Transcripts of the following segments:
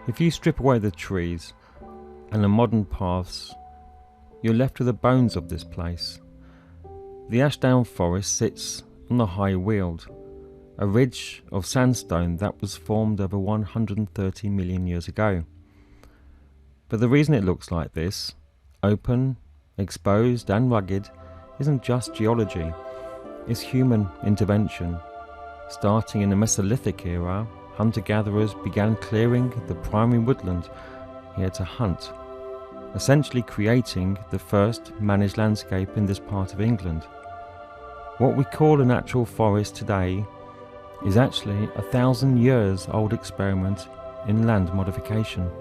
If you strip away the trees and the modern paths, you're left with the bones of this place. The Ashdown Forest sits on the High Weald, a ridge of sandstone that was formed over 130 million years ago. But the reason it looks like this, open, exposed and rugged, isn't just geology, it's human intervention. Starting in the Mesolithic era, hunter-gatherers began clearing the primary woodland here to hunt, essentially creating the first managed landscape in this part of England. What we call a natural forest today is actually a 1,000 years old experiment in land modification.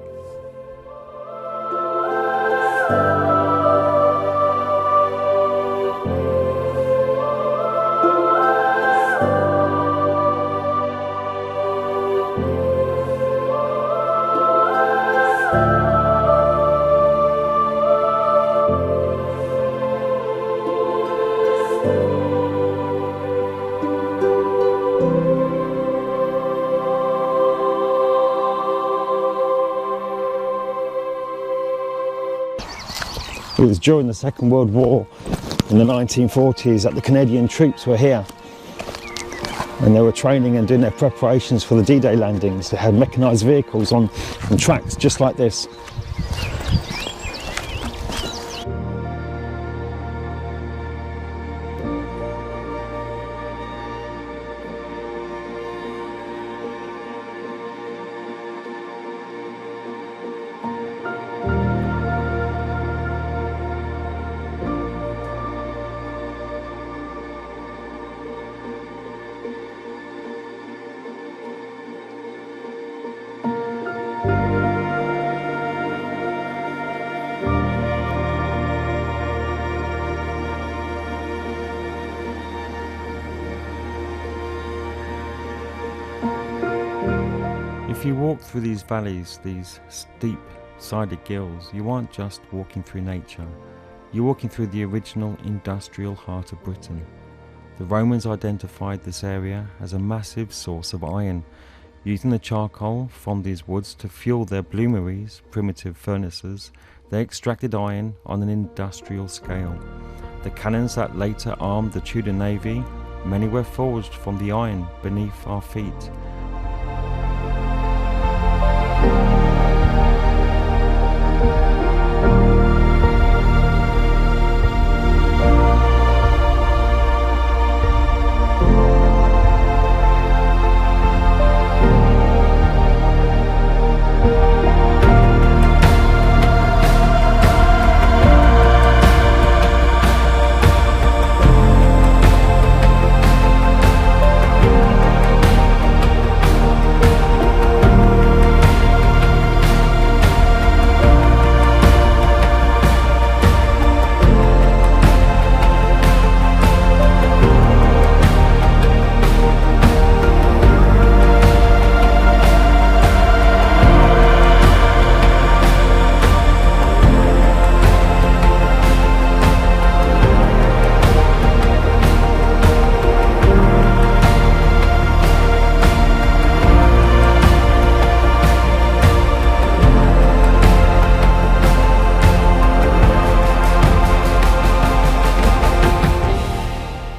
It was during the Second World War in the 1940s that the Canadian troops were here, and they were training and doing their preparations for the D-Day landings. They had mechanised vehicles on tracks just like this. If you walk through these valleys, these steep-sided gills, you aren't just walking through nature, you're walking through the original industrial heart of Britain. The Romans identified this area as a massive source of iron, using the charcoal from these woods to fuel their bloomeries, primitive furnaces. They extracted iron on an industrial scale. The cannons that later armed the Tudor navy, many were forged from the iron beneath our feet.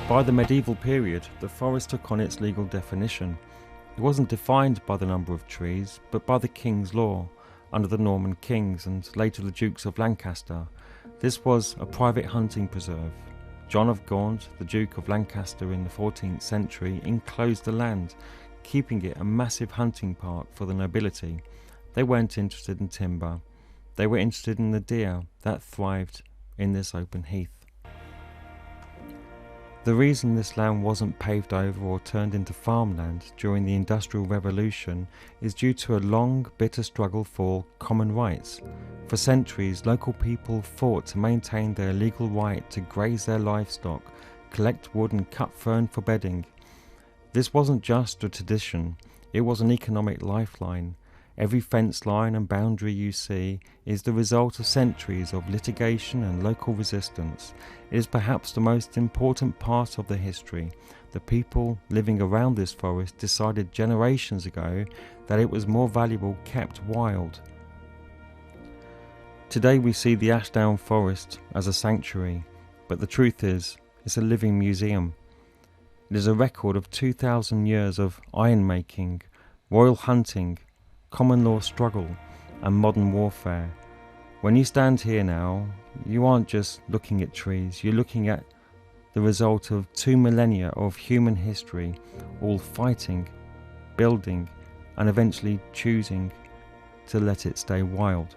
By the medieval period, the forest took on its legal definition. It wasn't defined by the number of trees, but by the King's Law, under the Norman kings and later the Dukes of Lancaster. This was a private hunting preserve. John of Gaunt, the Duke of Lancaster in the 14th century, enclosed the land, keeping it a massive hunting park for the nobility. They weren't interested in timber. They were interested in the deer that thrived in this open heath. The reason this land wasn't paved over or turned into farmland during the Industrial Revolution is due to a long, bitter struggle for common rights. For centuries, local people fought to maintain their legal right to graze their livestock, collect wood and cut fern for bedding. This wasn't just a tradition, it was an economic lifeline. Every fence line and boundary you see is the result of centuries of litigation and local resistance. It is perhaps the most important part of the history. The people living around this forest decided generations ago that it was more valuable kept wild. Today we see the Ashdown Forest as a sanctuary, but the truth is, it's a living museum. It is a record of 2,000 years of iron making, royal hunting, common law struggle, and modern warfare. When you stand here now, you aren't just looking at trees, you're looking at the result of 2 millennia of human history, all fighting, building, and eventually choosing to let it stay wild.